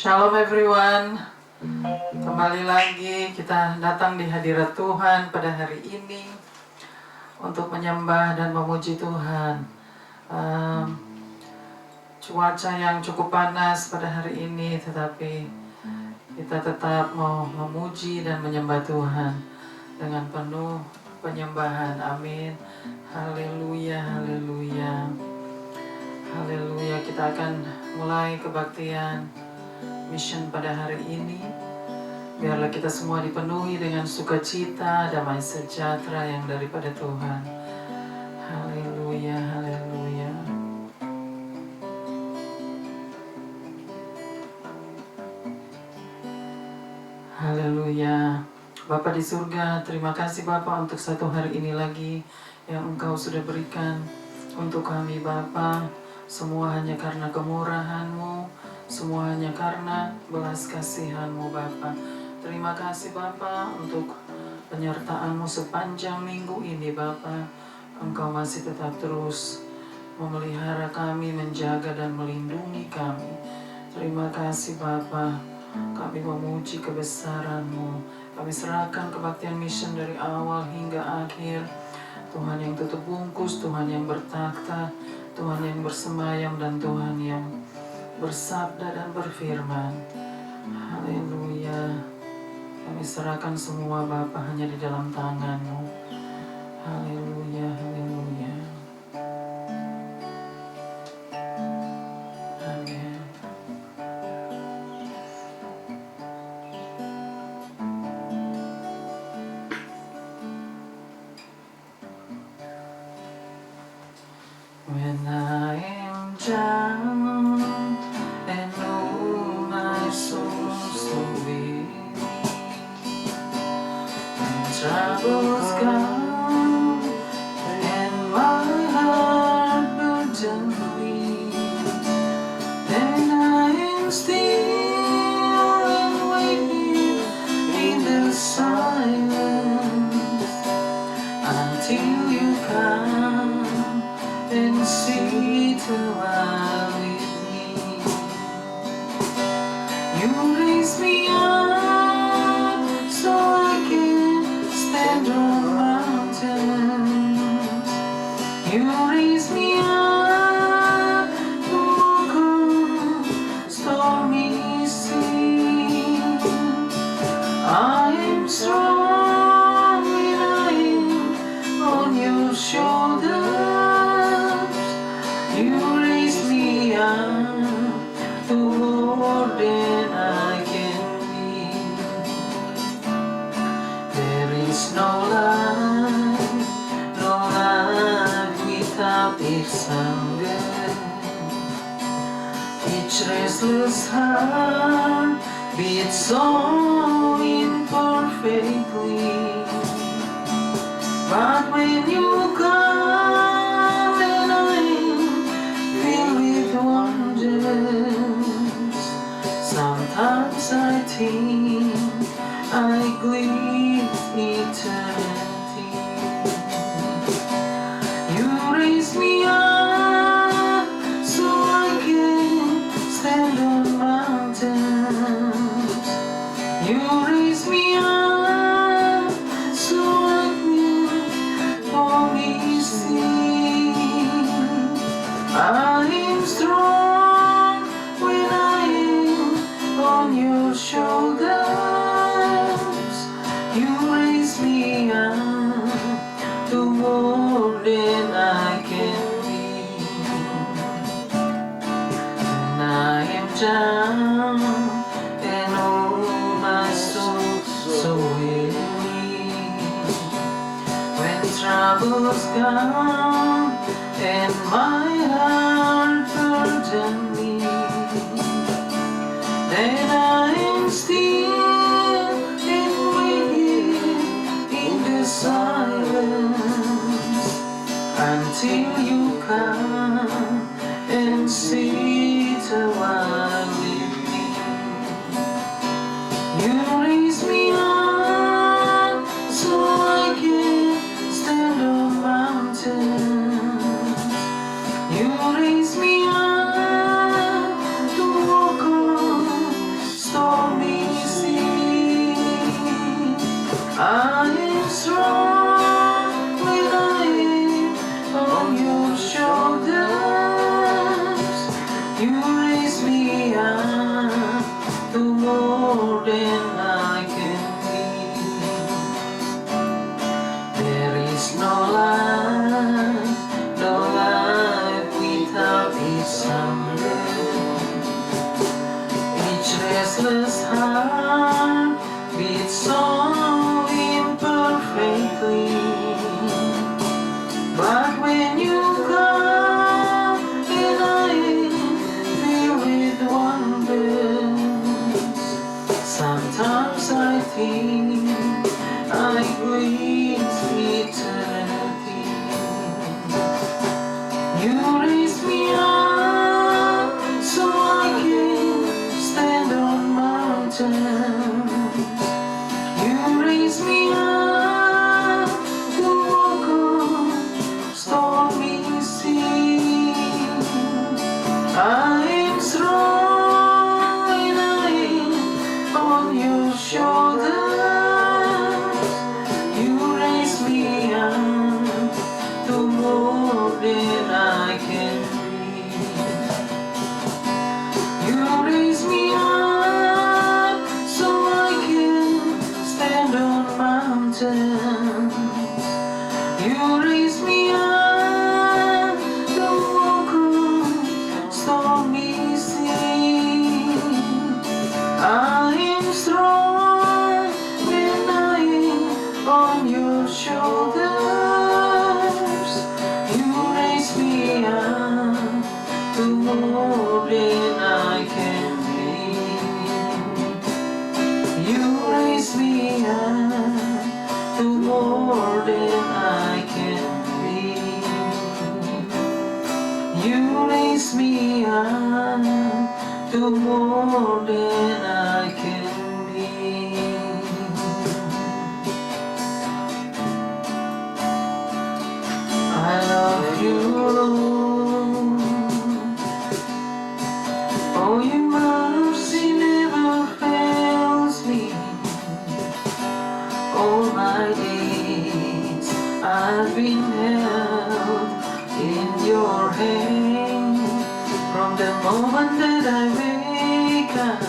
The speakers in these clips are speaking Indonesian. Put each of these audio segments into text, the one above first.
Shalom everyone. Kembali lagi kita datang di hadirat Tuhan pada hari ini untuk menyembah dan memuji Tuhan. Cuaca yang cukup panas pada hari ini, tetapi kita tetap mau memuji dan menyembah Tuhan dengan penuh penyembahan. Amin. Haleluya, haleluya. Haleluya. Kita akan mulai kebaktian mission pada hari ini. Biarlah kita semua dipenuhi dengan sukacita, damai sejahtera yang daripada Tuhan. Haleluya, haleluya. Haleluya. Bapa di surga, terima kasih Bapa untuk satu hari ini lagi yang Engkau sudah berikan untuk kami Bapa. Semua hanya karena kemurahan-Mu, semua hanya karena belas kasihan-Mu Bapa. Terima kasih Bapa untuk penyertaan-Mu sepanjang minggu ini Bapa. Engkau masih tetap terus memelihara kami, menjaga dan melindungi kami. Terima kasih Bapa. Kami memuji kebesaran-Mu. Kami serahkan kebaktian mission dari awal hingga akhir. Tuhan yang tutup bungkus, Tuhan yang bertakhta, Tuhan yang bersemayam, dan Tuhan yang bersabda dan berfirman. Haleluya. Kami serahkan semua Bapa hanya di dalam tangan-Mu. Haleluya, haleluya. Amin. When I am down and oh my soul so weary, when troubles come and my heart burdened me, then I am still and waiting in the silence until you come and sit a while with me. You raise me up so I can stand on mountains. You raise me up to walk on stormy seas. I am strong when I am on your shoulders. You raise me up to more than I can be. There is no life without its hunger. Each restless heart beats so imperfectly. But when you come and I'm filled with wonders, sometimes I think I glimpse eternity. You raise me up so I can stand on mountains. You raise me up so I can only see. I am strong when I am on your shoulders. You raise me up to more than I can be. When I am down and oh my soul so weary, when troubles come and my heart burden me, then I am still and waiting in the silence until you come and sit a while with me. You raise me up so I can stand on mountains. You raise me up to walk on restless heart beats so imperfectly. But when you come and I feel with wonders, sometimes I think I reach eternity. You raise me up so I can stand on mountains. You raise me up to walk on stormy seas. I am strong and I am on your shoulders. You raise me up to more than I can breathe. You raise me up so I can stand on mountains. You raise me up to walk on stormy seas. I am strong when I am on your shoulders. You raise me up to more than I can breathe. You raise me up to more than I can breathe. You raise me up to more than I can breathe. I love you, Lord. Oh, your mercy never fails me. All my days I've been held in your hand. From the moment that I wake up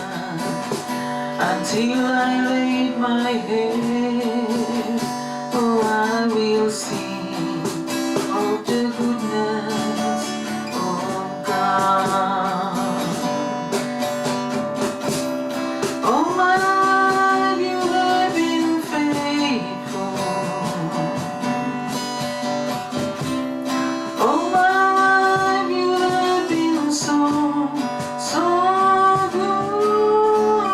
until I lay my head, oh, I will sing of the goodness of God. All my life you have been faithful. All my life you have been so, so good.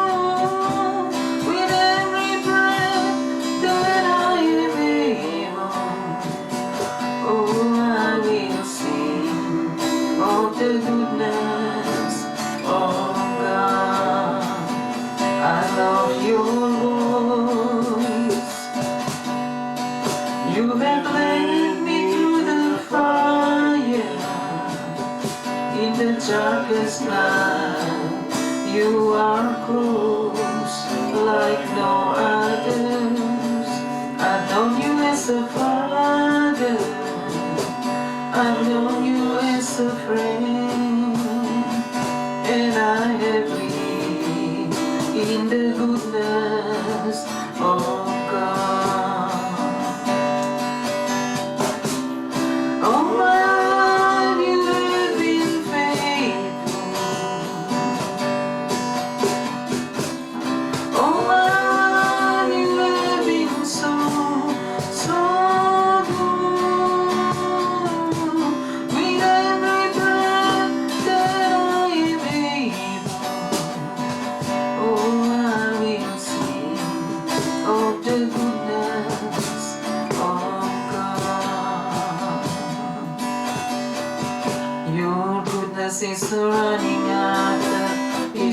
With every breath that I am able, oh, I will sing of the goodness of God. I love your voice. You have led me through the fire. In the darkest night, you are close like no others. I've known you as a father. I've known you as a friend. And I have lived in the goodness of God. All my life you have been faithful. All my life you have been so, so good. With every breath that I am able, oh, I will sing of the goodness of God. Your goodness is running after me.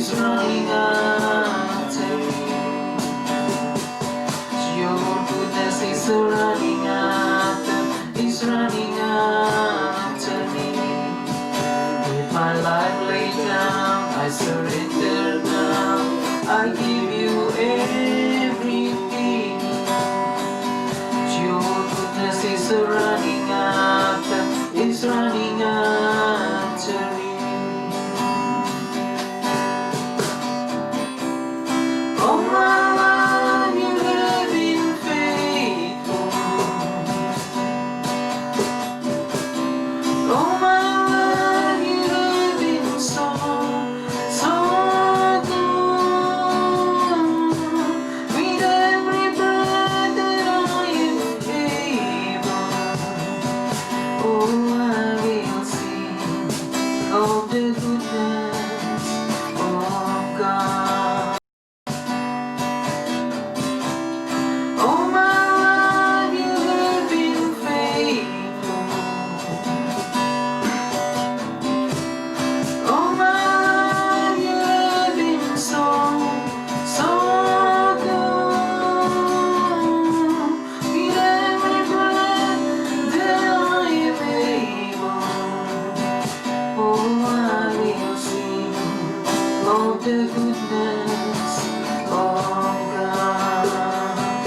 Your goodness is running after me. With my life laid down, I surrender now. I give you everything. Your goodness is running after me. All my life you have been faithful. All my life you have been so, so good. the goodness of God.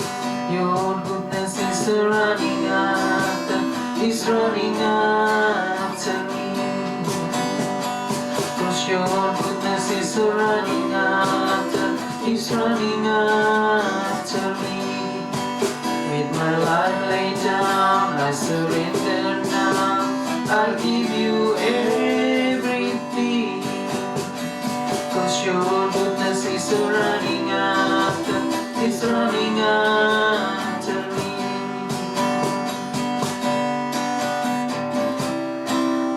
Your goodness is running after me. 'Cause your goodness is running after me. With my life laid down, I surrender now. I'll give you everything. 'Cause your goodness is running after me.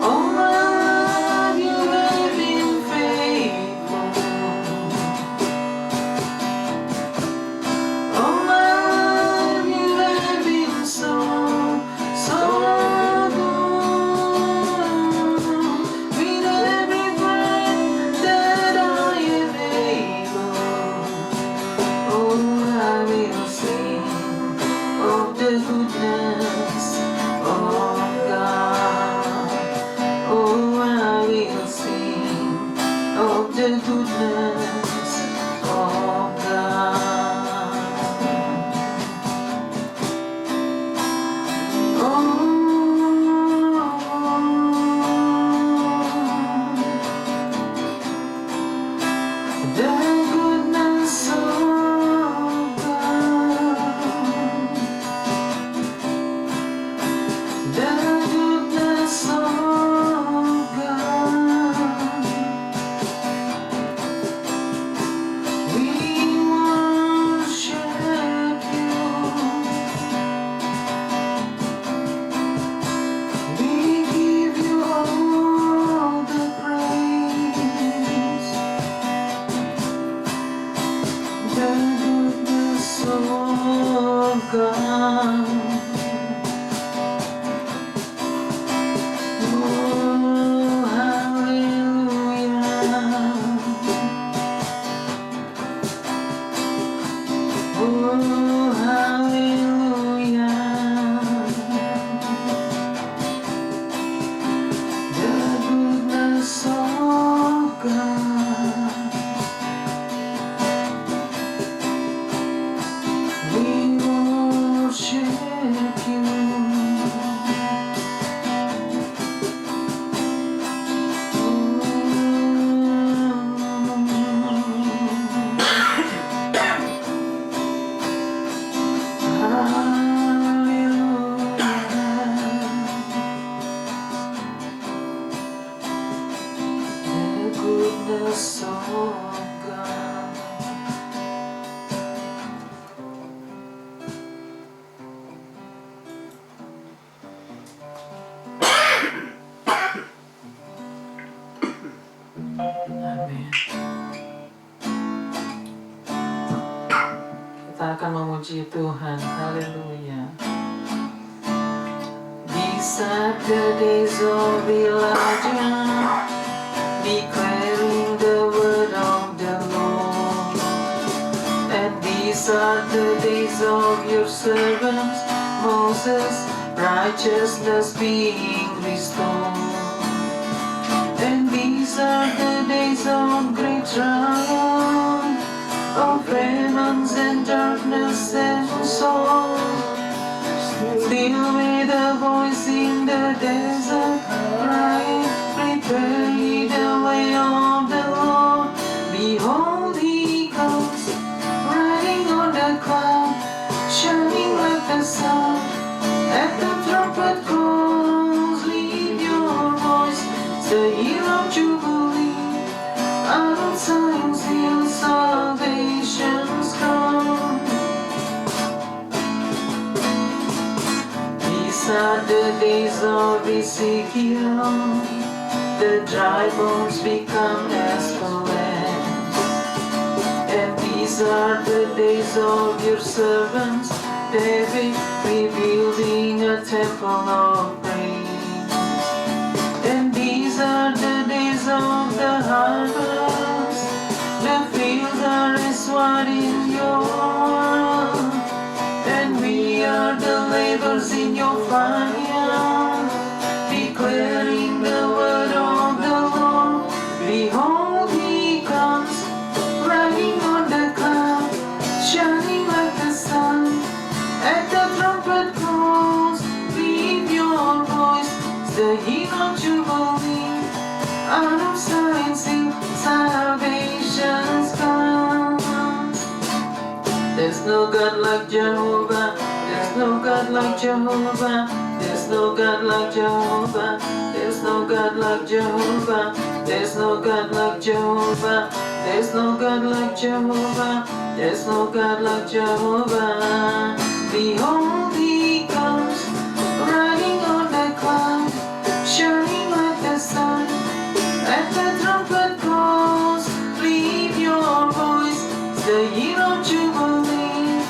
Oh my love, you have been faithful. Oh my love, you have been so good. With every breath that I am able, oh, I will sing of the goodness of God. Oh, I will sing of the goodness of God. Oh, the goodness of God. The goodness of God. We worship you. We give you all the praise. The goodness of God. Oh, hallelujah. Oh, hallelujah. The goodness of God. We worship you. The goodness of God. Amin. Kita akan memuji Tuhan. Haleluya. These are the days of Elijah, declaring the word of the Lord. And these are the days of your servants, Moses, righteousness being restored. And these are the days of great triumph, of famines and darkness and sorrow. Still with a voice in the desert, crying, prepare ye the way of the Lord. Behold, he comes, riding on the cloud, shining like the sun. At the trumpet calls, leave your voice, the year of Jubilee. Out of Zion's hill, salvation's come. These are the days of Ezekiel, the dry bones become as the land. And these are the days of your servants, David, rebuilding a temple of praise. And these are the days of the harvest, the fields are as white in your, and we are the laborers in your vineyard, declaring the word of the Lord. Behold, he comes, There's no God like Jehovah. There's no God like Jehovah. There's no God like Jehovah. There's no God like Jehovah. There's no God like Jehovah. There's no God like Jehovah. There's no God like Jehovah. Behold, He comes, riding on the cloud, shining like the sun. At the trumpet calls, leave your voice. It's the year of Jubilee.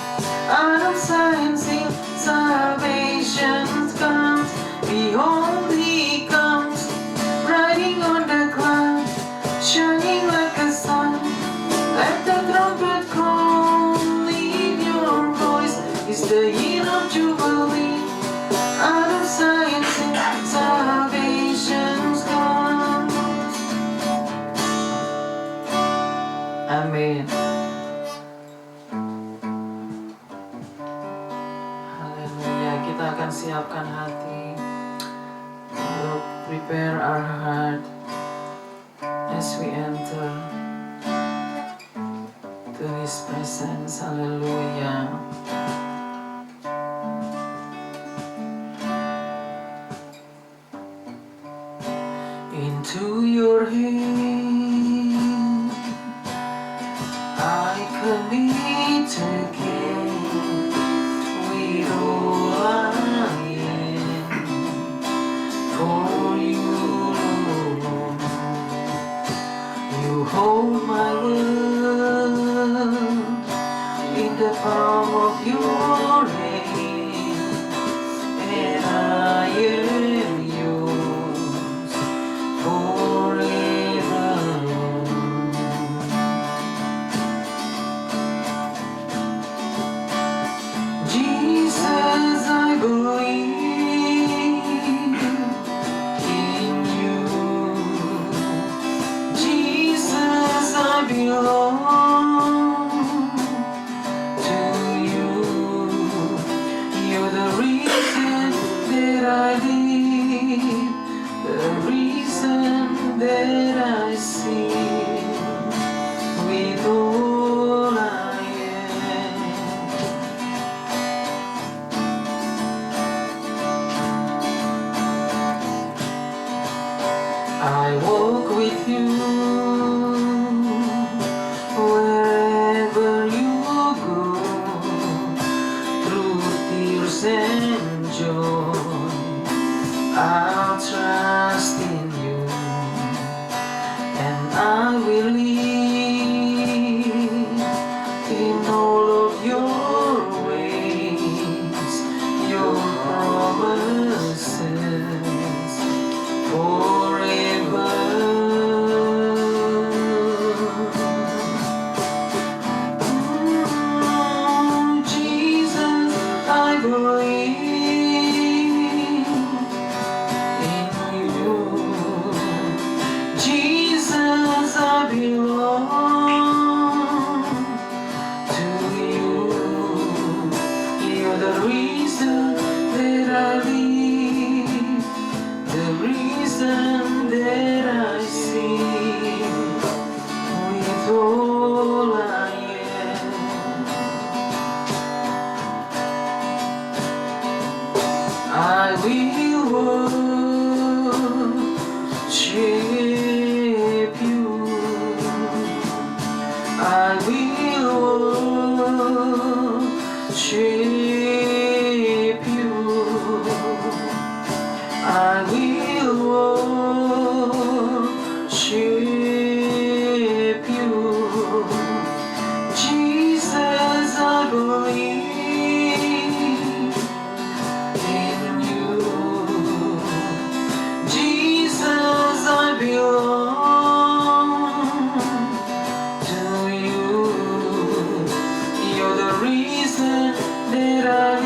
Out of Zion, sing, salvation comes. Behold, He comes, riding on the cloud, shining like the sun. Let the trumpet call, leave your voice. It's the year of Jubilee. Out of Zion, sing, salvation comes. Amin. Haleluya. Kita akan siapkan hati untuk prepare our heart as we enter to His presence. Haleluya. Into your hand I commit again with all I am for you, Lord. You hold my world in the palm of your hand, and I am yours forever. Jesus, I believe in you. Jesus, I belong to you. You're the reason that I live, the reason that I sing with all I am. I walk with you wherever you go, through tears and joy. I'll trust in you, and I will live in all of your ways, your promises forever. Jesus, I believe in you. Jesus, I belong to you. You're the reason that I live, the reason that I sing with all I am. I will worship you. I will worship you. I will worship you. Jesus, I believe in you. Jesus, I belong to you. You're the reason that I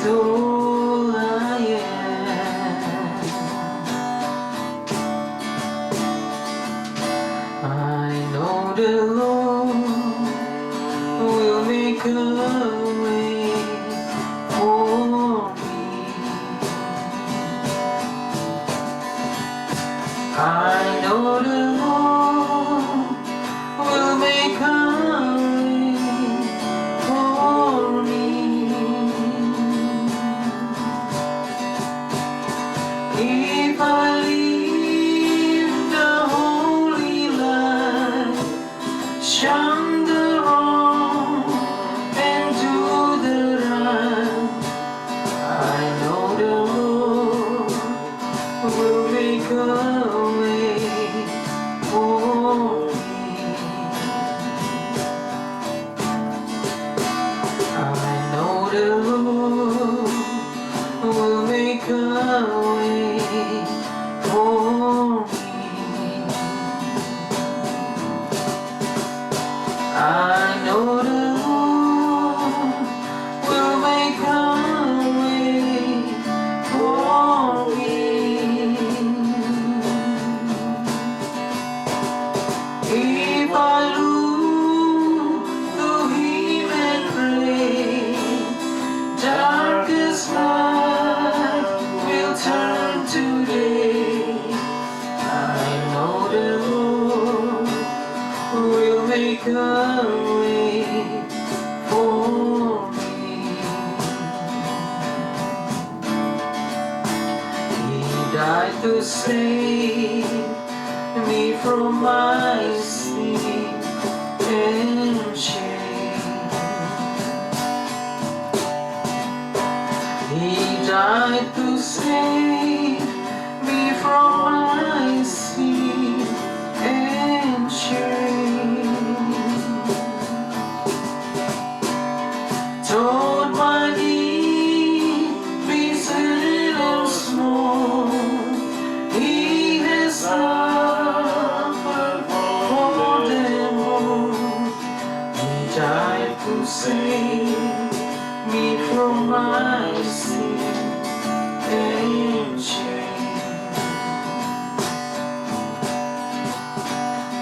is all I am. I know the Lord will make a way for me. I know the Lord will make a way for me. If I live the holy life, shun the wrong and do the right, I know the Lord will make a way for me. I know the Lord will make a way for me. I know the Lord will make a way for me. If I look to Him and pray, darkest night will turn to day. I know the Lord will make a way for me. He died to save me from my sin and shame. He died to save me from my sin and shame. Told my need be sin and small, He has suffered for them all. He died to save me from my sin and shame.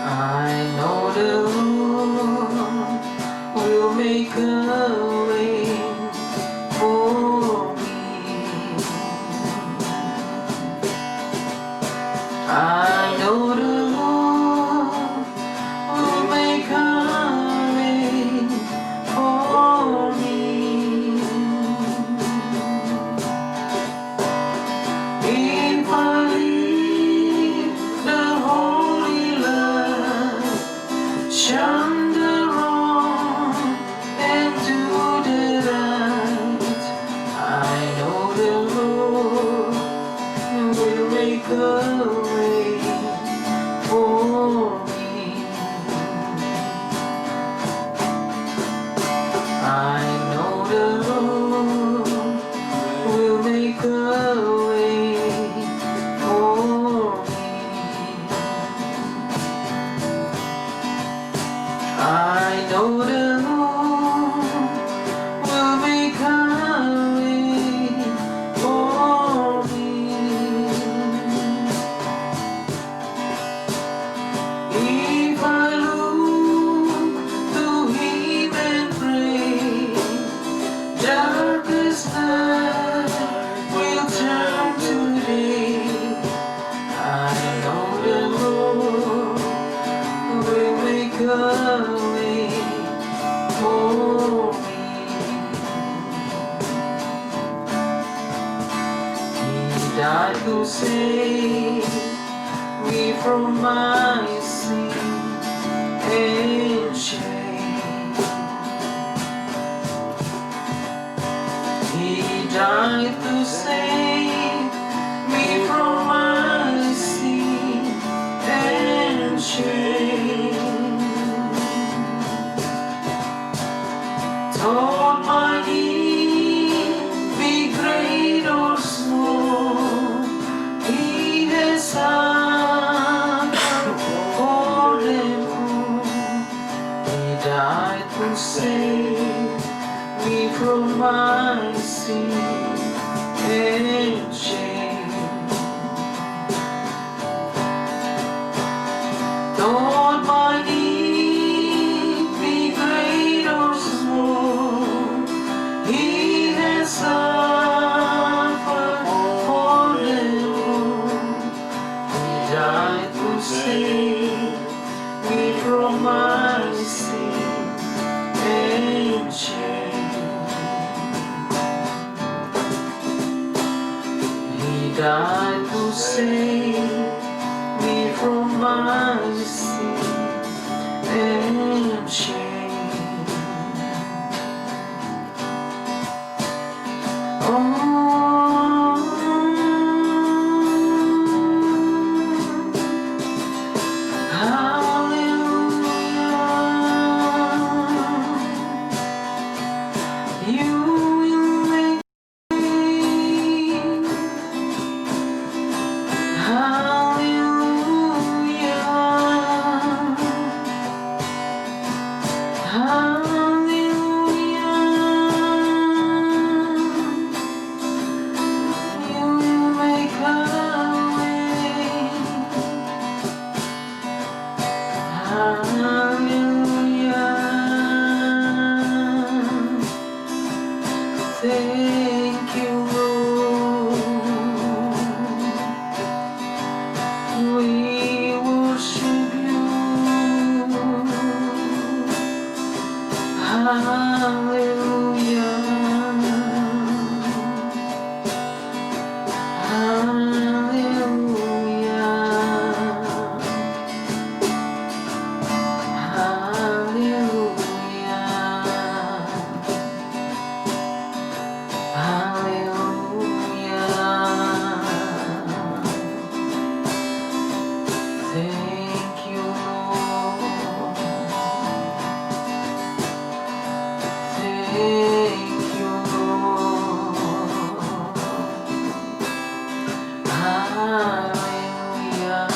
I know the Lord will make a way for me. I know the Lord will make a way for me. If I live the holy life, shun the wrong and do the right, I know the Lord will make a way for me. I know the Lord will make a way for me. I know the Lord will make a way for me. If I look to Him and pray, darkest night will turn to day. I know the Lord will make a way for me. He died to save me from my sin and shame. He died to save me from my sin and shame. Told my need be great or small, He has suffered for them all. He died to save me from my sin sin and shame. Don't my need be great or small, He has suffered for them all. He died to save me from my sin and shame. He died to save me from my sin and shame. Hallelujah. You will make me. Hallelujah. Hallelujah. You will make a way. Hallelujah. Thank you, Lord. We worship you. Hallelujah. Hallelujah. Hallelujah. Hallelujah. Thank you, Lord. Thank you, Lord. Hallelujah.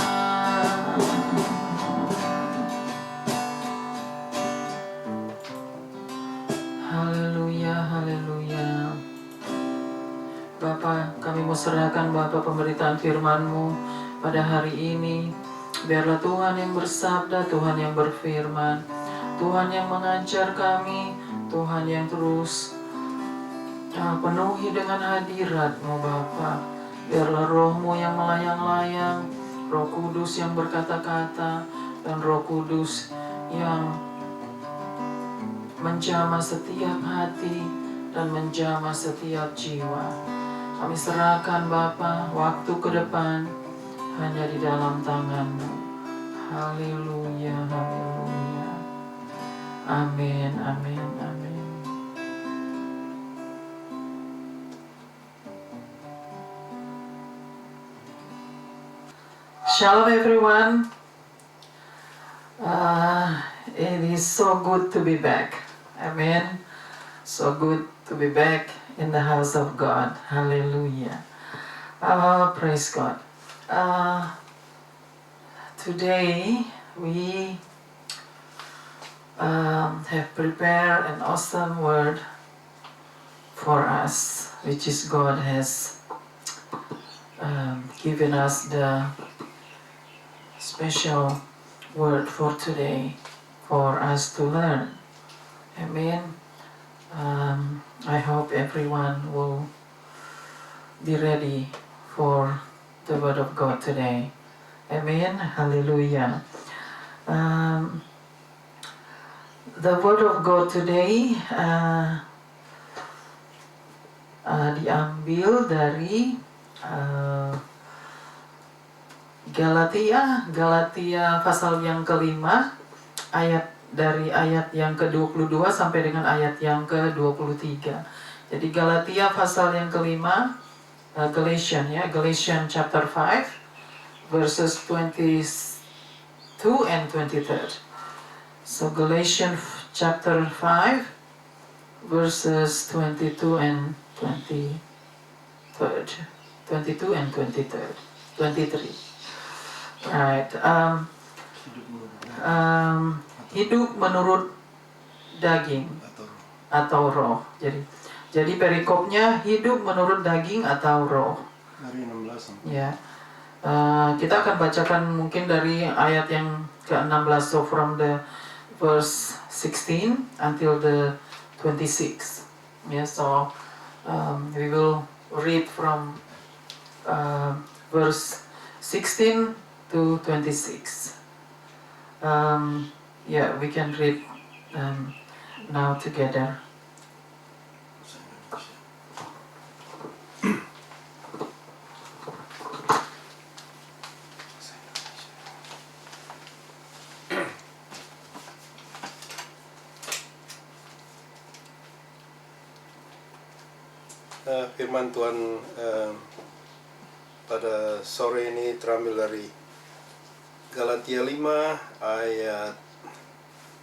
Haleluya, haleluya. Bapa, kami mau serahkan Bapa pemberitaan firman-Mu pada hari ini. Biarlah Tuhan yang bersabda, Tuhan yang berfirman, Tuhan yang mengajar kami, Tuhan yang terus penuhi dengan hadirat-Mu Bapa. Biarlah Roh-Mu yang melayang-layang, Roh Kudus yang berkata-kata, dan Roh Kudus yang menjamah setiap hati dan menjamah setiap jiwa. Kami serahkan Bapa waktu ke depan hanya di dalam tangan-Mu. Haleluya, haleluya. Amin, amin, amin. Shalom everyone. It is so good to be back. Amen. So good to be back in the house of God. Hallelujah. Praise God. Today we have prepared an awesome word for us, which is God has given us the special word for today for us to learn. Amen. I hope everyone will be ready for the word of God today. Amen. Hallelujah. The word of God today diambil dari Galatia pasal yang kelima, dari ayat yang ke-22 sampai dengan ayat yang ke-23. Jadi Galatia pasal yang kelima, Galatians chapter 5 verses 22 and 23. So Galatians chapter 5 verses 22 and 23. 22 and 23. Right. Hidup menurut daging atau roh. Jadi Jadi perikopnya hidup menurut daging atau roh. Dari 16. Ya. Kita akan bacakan mungkin dari ayat yang ke-16, so from the verse 16 until the 26. Yeah, so we will read from verse 16 to 26. Yeah, we can read now together. Firman Tuhan pada sore ini terambil dari Galatia 5 ayat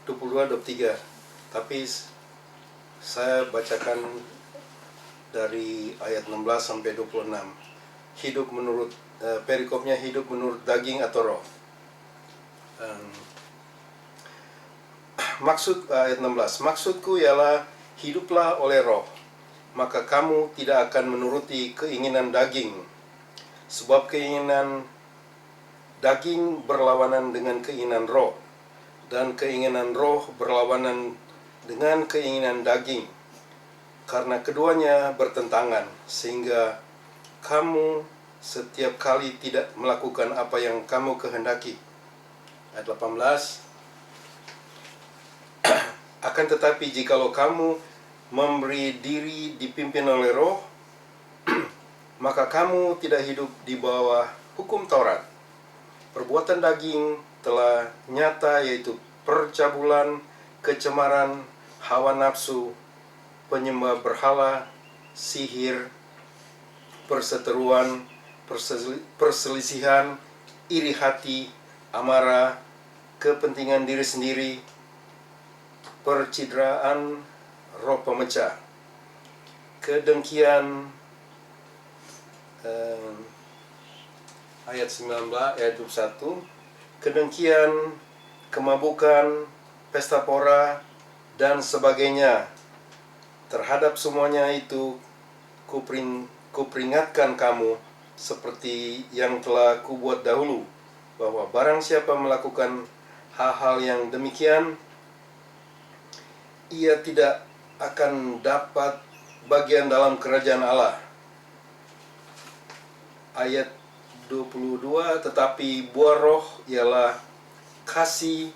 22-23. Tapi saya bacakan dari ayat 16 sampai 26. Hidup menurut perikopnya hidup menurut daging atau roh. Maksud ayat 16. Maksudku ialah hiduplah oleh roh, maka kamu tidak akan menuruti keinginan daging. Sebab keinginan daging berlawanan dengan keinginan roh, dan keinginan roh berlawanan dengan keinginan daging. Karena keduanya bertentangan, sehingga kamu setiap kali tidak melakukan apa yang kamu kehendaki. Ayat 18. Akan tetapi jikalau kamu memberi diri dipimpin oleh roh, maka kamu tidak hidup di bawah hukum Taurat. Perbuatan daging telah nyata, yaitu percabulan, kecemaran, hawa nafsu, penyembah berhala, sihir, perseteruan, perselisihan, iri hati, amarah, kepentingan diri sendiri, percidraan, roh pemecah, kedengkian, ayat 19, ayat 21, kedengkian, kemabukan, pesta pora, dan sebagainya. Terhadap semuanya itu kuperingatkan kamu seperti yang telah kubuat dahulu, bahwa barang siapa melakukan hal-hal yang demikian, ia tidak akan dapat bagian dalam kerajaan Allah. Ayat 22, tetapi buah roh ialah kasih,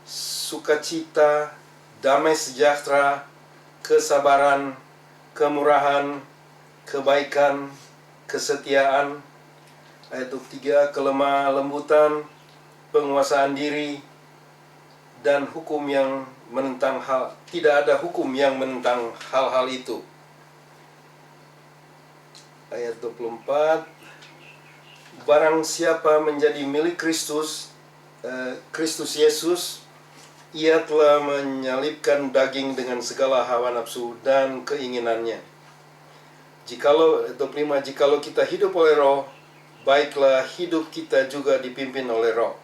sukacita, damai sejahtera, kesabaran, kemurahan, kebaikan, kesetiaan. Ayat 23, kelemah lembutan, penguasaan diri, dan hukum yang menentang tidak ada hukum yang menentang hal-hal itu. Ayat 24, barang siapa menjadi milik Kristus Yesus, ia telah menyalibkan daging dengan segala hawa nafsu dan keinginannya. Jikalau kita hidup oleh roh, baiklah hidup kita juga dipimpin oleh roh.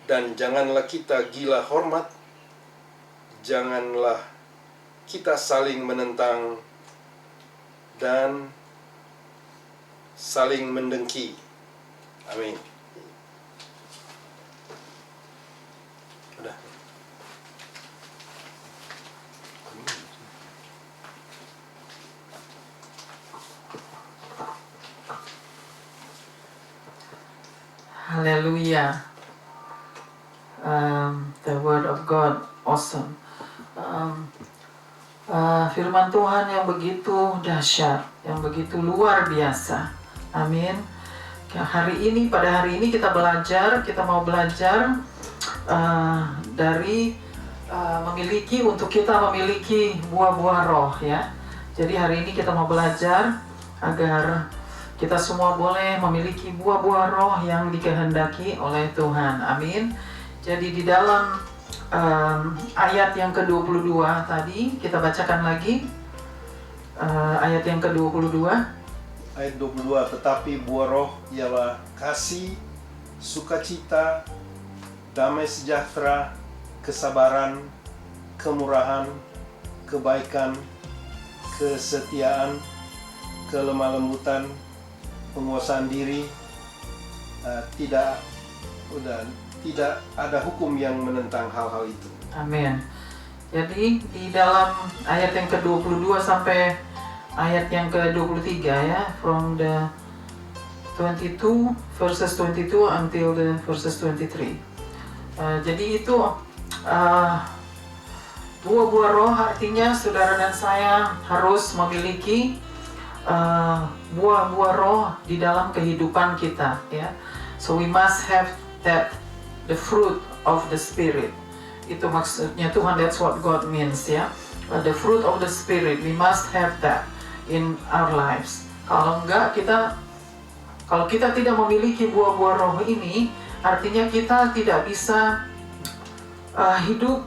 Dan janganlah kita gila hormat, janganlah kita saling menentang dan saling mendengki. Amin. Udah. Haleluya. The word of God, awesome. Firman Tuhan yang begitu dahsyat, yang begitu luar biasa. Amin. Pada hari ini kita mau belajar dari untuk kita memiliki buah-buah roh, ya. Jadi hari ini kita mau belajar agar kita semua boleh memiliki buah-buah roh yang dikehendaki oleh Tuhan. Amin. Jadi di dalam ayat yang ke-22 tadi, kita bacakan lagi ayat yang ke-22. Ayat 22, tetapi buah roh ialah kasih, sukacita, damai sejahtera, kesabaran, kemurahan, kebaikan, kesetiaan, kelemah lembutan, penguasaan diri, tidak ada hukum yang menentang hal-hal itu. Amin. Jadi di dalam ayat yang ke-22 sampai ayat yang ke-23 ya, from the 22 verses 22 until the verses 23. Jadi itu buah-buah roh artinya saudara dan saya harus memiliki buah-buah roh di dalam kehidupan kita ya. So we must have that, the fruit of the spirit. Itu maksudnya Tuhan, that's what God means ya. The fruit of the spirit, we must have that in our lives. Kalau kita tidak memiliki buah-buah roh ini, artinya kita tidak bisa hidup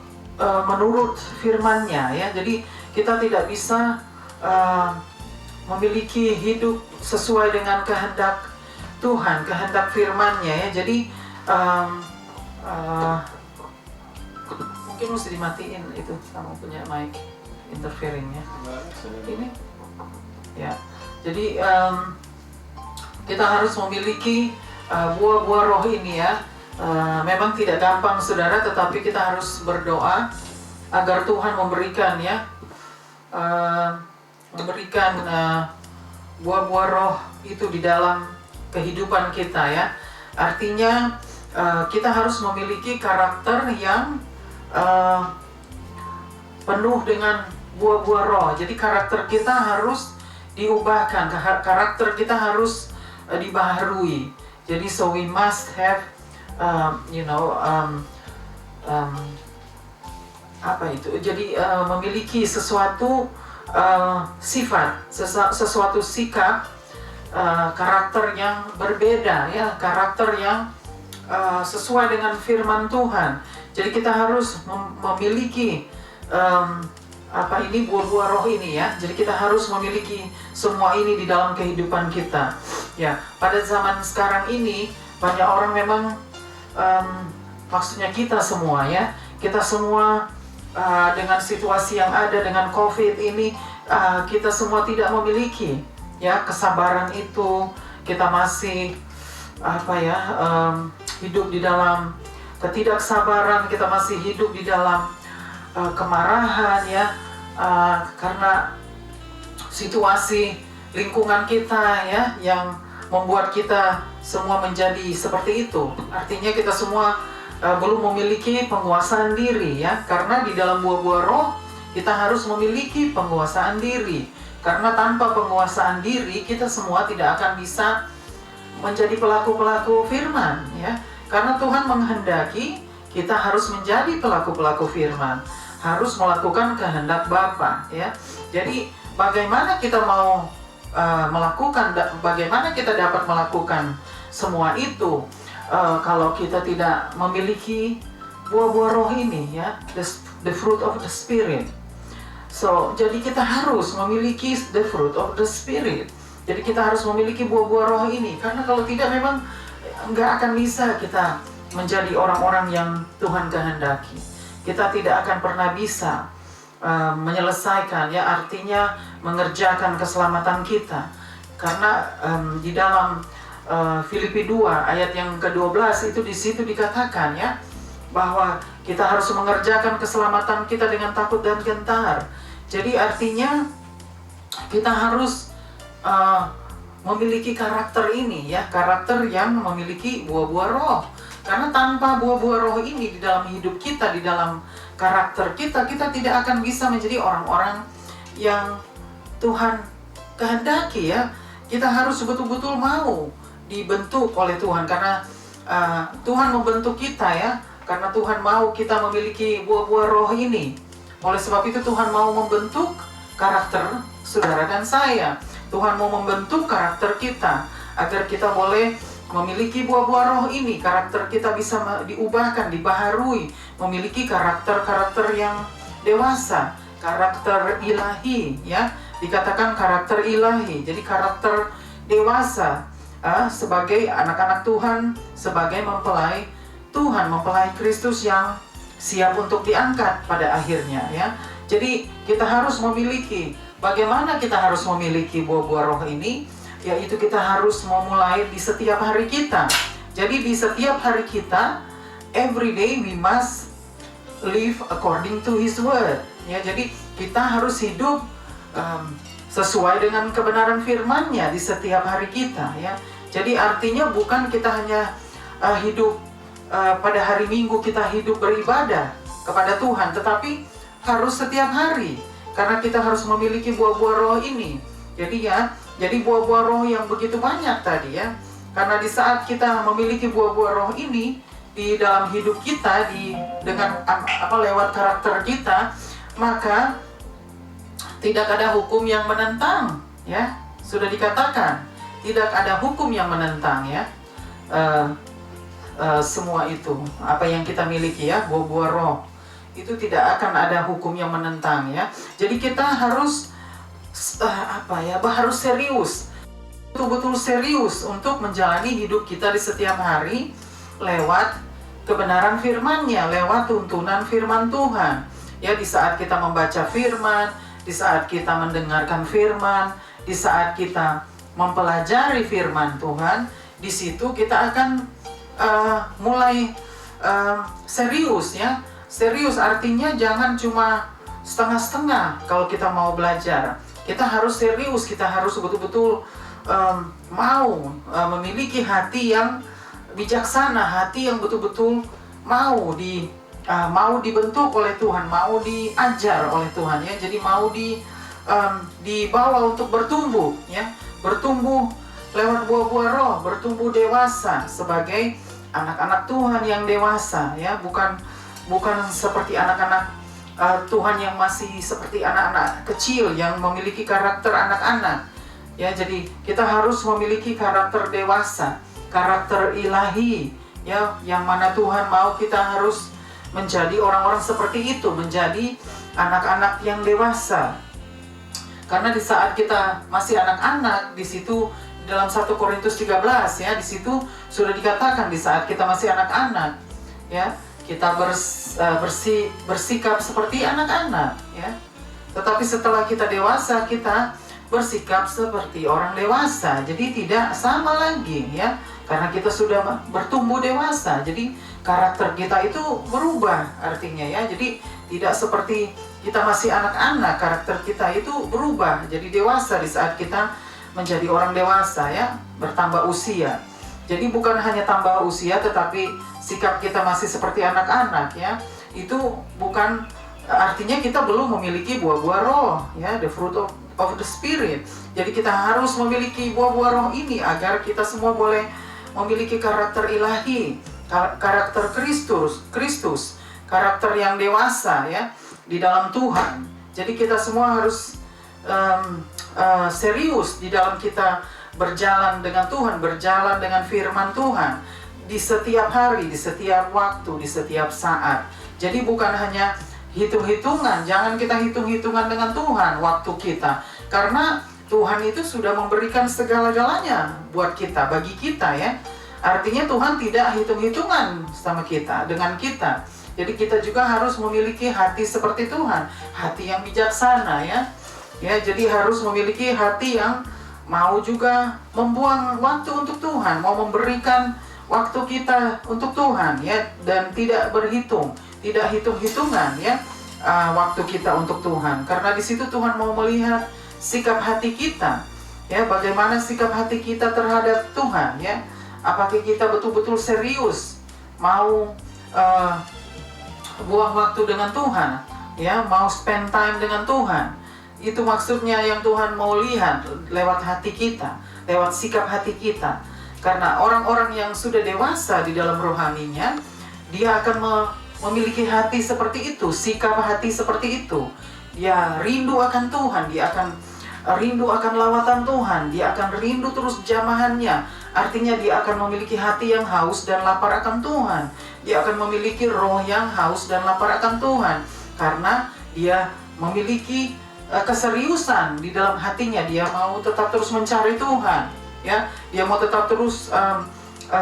menurut firman-Nya ya. Jadi kita tidak bisa memiliki hidup sesuai dengan kehendak Tuhan, kehendak firman-Nya ya. Jadi mungkin mesti dimatiin itu, kamu punya mic interfering ya. Ini ya. Jadi kita harus memiliki buah-buah roh ini ya. Memang tidak gampang saudara, tetapi kita harus berdoa agar Tuhan memberikan ya, buah-buah roh itu di dalam kehidupan kita ya. Artinya kita harus memiliki karakter yang penuh dengan buah-buah roh. Jadi karakter kita harus diubahkan, karakter kita harus dibaharui. Jadi so we must have apa itu? Jadi memiliki sesuatu sifat, sesuatu sikap, karakter yang berbeda ya, karakter yang sesuai dengan firman Tuhan. Jadi kita harus memiliki buah-buah roh ini ya. Jadi kita harus memiliki semua ini di dalam kehidupan kita. Ya, pada zaman sekarang ini banyak orang memang maksudnya kita semua ya. Kita semua dengan situasi yang ada dengan COVID ini, kita semua tidak memiliki ya kesabaran itu. Kita masih hidup di dalam ketidaksabaran, kita masih hidup di dalam kemarahan ya, karena situasi lingkungan kita ya yang membuat kita semua menjadi seperti itu. Artinya kita semua belum memiliki penguasaan diri ya, karena di dalam buah-buah roh kita harus memiliki penguasaan diri. Karena tanpa penguasaan diri kita semua tidak akan bisa menjadi pelaku-pelaku firman ya. Karena Tuhan menghendaki kita harus menjadi pelaku-pelaku firman, harus melakukan kehendak Bapa ya. Jadi bagaimana kita mau bagaimana kita dapat melakukan semua itu kalau kita tidak memiliki buah-buah roh ini ya, the fruit of the spirit. So jadi kita harus memiliki the fruit of the spirit. Jadi kita harus memiliki buah-buah roh ini, karena kalau tidak memang nggak akan bisa kita menjadi orang-orang yang Tuhan kehendaki. Kita tidak akan pernah bisa menyelesaikan ya, artinya mengerjakan keselamatan kita. Karena di dalam Filipi 2 ayat yang ke-12 itu di situ dikatakan ya, bahwa kita harus mengerjakan keselamatan kita dengan takut dan gentar. Jadi artinya kita harus memiliki karakter ini ya, karakter yang memiliki buah-buah roh. Karena tanpa buah-buah roh ini di dalam hidup kita, di dalam karakter kita, kita tidak akan bisa menjadi orang-orang yang Tuhan kehendaki ya. Kita harus betul-betul mau dibentuk oleh Tuhan, karena Tuhan membentuk kita ya, karena Tuhan mau kita memiliki buah-buah roh ini. Oleh sebab itu Tuhan mau membentuk karakter saudara dan saya. Tuhan mau membentuk karakter kita agar kita boleh memiliki buah-buah roh ini. Karakter kita bisa diubahkan, dibaharui, memiliki karakter-karakter yang dewasa, karakter ilahi ya. Dikatakan karakter ilahi, jadi karakter dewasa sebagai anak-anak Tuhan, sebagai mempelai Tuhan, mempelai Kristus yang siap untuk diangkat pada akhirnya ya. Jadi kita harus memiliki bagaimana kita harus memiliki buah-buah roh ini? Yaitu kita harus memulai di setiap hari kita. Jadi di setiap hari kita, every day we must live according to His word. Ya, jadi kita harus hidup sesuai dengan kebenaran firman-Nya di setiap hari kita. Ya, jadi artinya bukan kita hanya hidup pada hari Minggu kita hidup beribadah kepada Tuhan, tetapi harus setiap hari, karena kita harus memiliki buah-buah roh ini. Jadi buah-buah roh yang begitu banyak tadi ya. Karena di saat kita memiliki buah-buah roh ini di dalam hidup kita, dengan lewat karakter kita, maka tidak ada hukum yang menentang, ya. Sudah dikatakan, tidak ada hukum yang menentang, ya. Semua itu, apa yang kita miliki, ya, buah-buah roh, itu tidak akan ada hukum yang menentang, ya. Jadi kita harus harus serius, betul-betul serius untuk menjalani hidup kita di setiap hari lewat kebenaran firman-Nya, lewat tuntunan firman Tuhan. Ya, di saat kita membaca firman, di saat kita mendengarkan firman, di saat kita mempelajari firman Tuhan, di situ kita akan mulai serius, ya. Serius artinya jangan cuma setengah-setengah kalau kita mau belajar. Kita harus serius, kita harus betul-betul mau memiliki hati yang bijaksana, hati yang betul-betul mau dibentuk oleh Tuhan, mau diajar oleh Tuhan, ya. Jadi mau dibawa untuk bertumbuh, ya, bertumbuh lewat buah-buah roh, bertumbuh dewasa sebagai anak-anak Tuhan yang dewasa, ya, bukan seperti anak-anak Tuhan yang masih seperti anak-anak kecil yang memiliki karakter anak-anak, ya. Jadi kita harus memiliki karakter dewasa, karakter ilahi, ya, yang mana Tuhan mau kita harus menjadi orang-orang seperti itu, menjadi anak-anak yang dewasa. Karena di saat kita masih anak-anak, di situ dalam 1 Korintus 13, ya, di situ sudah dikatakan di saat kita masih anak-anak, ya, kita bersikap seperti anak-anak, ya. Tetapi setelah kita dewasa, kita bersikap seperti orang dewasa. Jadi tidak sama lagi, ya. Karena kita sudah bertumbuh dewasa. Jadi karakter kita itu berubah artinya, ya. Jadi tidak seperti kita masih anak-anak, karakter kita itu berubah jadi dewasa di saat kita menjadi orang dewasa, ya, bertambah usia. Jadi bukan hanya tambah usia, tetapi sikap kita masih seperti anak-anak, ya. Itu bukan artinya kita belum memiliki buah-buah roh, ya, the fruit of the spirit. Jadi kita harus memiliki buah-buah roh ini agar kita semua boleh memiliki karakter ilahi, karakter Kristus, karakter yang dewasa, ya, di dalam Tuhan. Jadi kita semua harus serius di dalam kita berjalan dengan Tuhan, berjalan dengan firman Tuhan di setiap hari, di setiap waktu, di setiap saat. Jadi bukan hanya hitung-hitungan, jangan kita hitung-hitungan dengan Tuhan waktu kita, karena Tuhan itu sudah memberikan segala-galanya buat kita, bagi kita, ya. Artinya Tuhan tidak hitung-hitungan sama kita, dengan kita. Jadi kita juga harus memiliki hati seperti Tuhan, hati yang bijaksana, ya. Ya, jadi harus memiliki hati yang mau juga membuang waktu untuk Tuhan, mau memberikan waktu kita untuk Tuhan, ya, dan tidak berhitung, tidak hitung-hitungan, ya, waktu kita untuk Tuhan. Karena di situ Tuhan mau melihat sikap hati kita, ya, bagaimana sikap hati kita terhadap Tuhan, ya. Apakah kita betul-betul serius mau buang waktu dengan Tuhan, ya, mau spend time dengan Tuhan. Itu maksudnya yang Tuhan mau lihat lewat hati kita, lewat sikap hati kita. Karena orang-orang yang sudah dewasa di dalam rohaninya, dia akan memiliki hati seperti itu, sikap hati seperti itu. Dia rindu akan Tuhan, dia akan rindu akan lawatan Tuhan, dia akan rindu terus jamahannya. Artinya dia akan memiliki hati yang haus dan lapar akan Tuhan. Dia akan memiliki roh yang haus dan lapar akan Tuhan. Karena dia memiliki keseriusan di dalam hatinya, dia mau tetap terus mencari Tuhan, ya, dia mau tetap terus